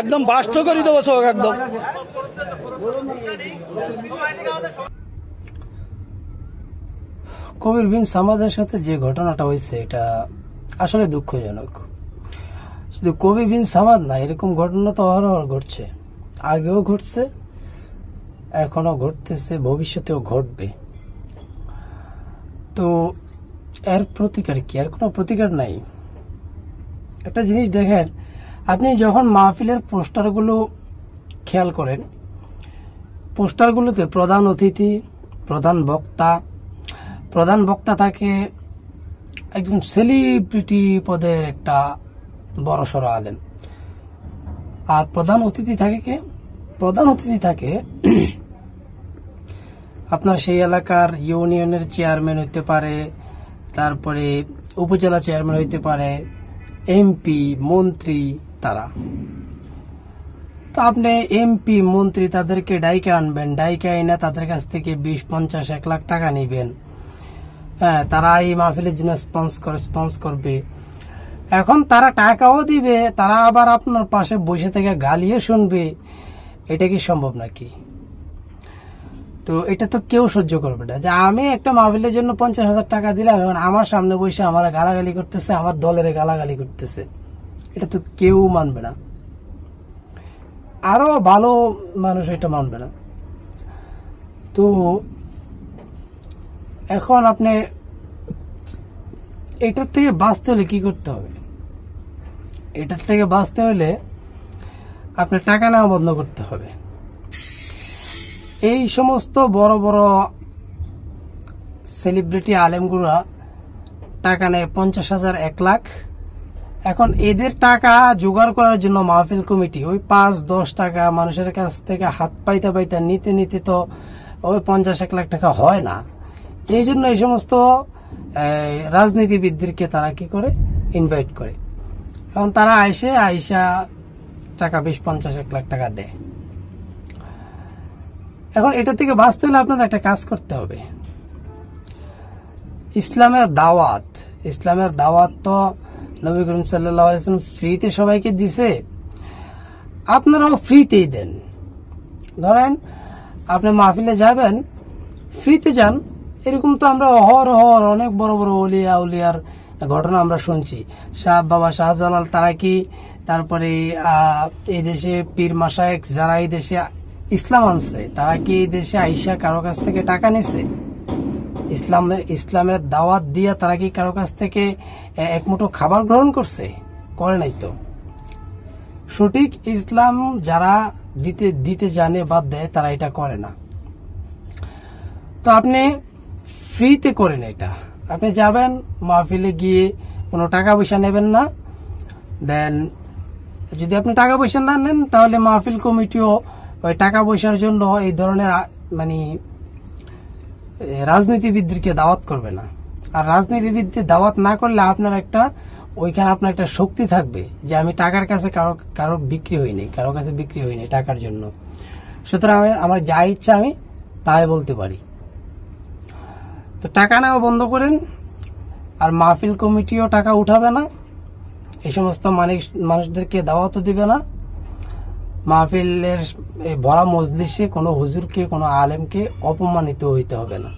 একদম বাস্ত করে দেবো সব একদম। কবির বিন সামাদের সাথে যে ঘটনাটা হয়েছে এটা আসলে দুঃখজনক। শুধু কবির বিন সামাদ না, এরকম ঘটনা তো অহরহ ঘটছে, আগেও ঘটছে, এখনো ঘটতেছে, ভবিষ্যতেও ঘটবে। তো এর প্রতিকার কি? আর কোনো প্রতিকার নাই। একটা জিনিস দেখেন, আপনি যখন মাহফিলের পোস্টারগুলো খেয়াল করেন, পোস্টারগুলোতে প্রধান অতিথি, প্রধান বক্তা থাকে একজন সেলিব্রিটি পদের একটা বড়সড় আলেম, আর প্রধান অতিথি থাকে আপনার সেই এলাকার ইউনিয়নের চেয়ারম্যান হইতে পারে, তারপরে উপজেলা চেয়ারম্যান হইতে পারে, এমপি, মন্ত্রী। তারা তো আপনি এমপি, মন্ত্রী তাদেরকে ডাইকে আনবেন, ডাইকে এনে তাদের কাছ থেকে 20, 50, 1 লাখ টাকা নিবেন। হ্যাঁ, তারা এই মাহফিলের জন্য স্পন্স করবে। এখন তারা টাকাও দিবে, তারা আবার আপনার পাশে বসে থেকে গালিও শুনবে। এটা কি সম্ভব নাকি? তো এটা তো কেউ সহ্য করবে না যে আমি একটা মাহফিলের জন্য 50,000 টাকা দিলাম, এখন আমার সামনে বসে আমার গালাগালি করতেছে, আমার দলের গালাগালি করতেছে। এটা তো কেউ মানবে না, আরো ভালো মানুষ এটা মানবে না। তো এখন আপনি এটার থেকে বাঁচতে হলে কি করতে হবে? এটার থেকে বাঁচতে হলে আপনি টাকা নেওয়া বন্ধ করতে হবে। এই সমস্ত বড় বড় সেলিব্রিটি আলেমগুলা টাকা নেয় 50,000, 1 লাখ। এখন এদের টাকা জোগাড় করার জন্য মাহফিল কমিটি ওই 5-10 টাকা মানুষের কাছ থেকে হাত পাইতে নিতে তো ওই 50-1 লাখ টাকা হয় না। এই জন্য এই সমস্ত রাজনীতিবিদদেরকে তারা কি করে, ইনভাইট করে। এখন তারা আইসা টাকা 20, 50, 1 লাখ টাকা দেয়। এখন এটা থেকে বাঁচতে হলে আপনাদের একটা কাজ করতে হবে। ইসলামের দাওয়াত তো নবী করিম সাল্লাল্লাহু আলাইহি ওয়াসাল্লাম ফ্রিতে সবাইকে দিছে, আপনারাও ফ্রিতেই দেন। ধরেন আপনি মাহফিলে যাবেন, ফ্রিতে যান। এরকম তো আমরা অহরহ অনেক বড় বড় উলিয়ার ঘটনা আমরা শুনছি। বাবা শাহজালাল তারাকি, তারপরে এই দেশে পীর মাশায়েখ যারা এই দেশে ইসলাম আনছে, তারা কি এই দেশে আইসা কারো কাছ থেকে টাকা নিছে? ইসলামের দাওয়াত দিয়া তারা কি কারো কাছ থেকে এক মুঠো খাবার গ্রহণ করছে? করে নাই তো। সঠিক ইসলাম যারা দিতে জানে বা দেয়, তারা এটা করে না। তো আপনি ফ্রিতে করেন এটা। আপনি যাবেন মাহফিলে, গিয়ে কোনো টাকা পয়সা নেবেন না। দেন যদি আপনি টাকা পয়সা না নেন, তাহলে মাহফিল কমিটিও ওই টাকা পয়সার জন্য এই ধরনের মানে রাজনীতিবিদদেরকে দাওয়াত করবে না। আর রাজনীতিবিদদের দাওয়াত না করলে আপনার একটা শক্তি থাকবে যে আমি টাকার কাছে কারো বিক্রি হইনি, কারো কাছে বিক্রি হইনি টাকার জন্য। সুতরাং আমার যা ইচ্ছা আমি তাই বলতে পারি। তো টাকা নেওয়া বন্ধ করেন। আর মাহফিল কমিটিও টাকা উঠাবে না, এই সমস্ত মানুষদেরকে দাওয়াতও দিবে না। মাহফিলের ভরা মজলিসে কোনো হুজুরকে, কোনো আলেমকে অপমানিত হইতে হবে না।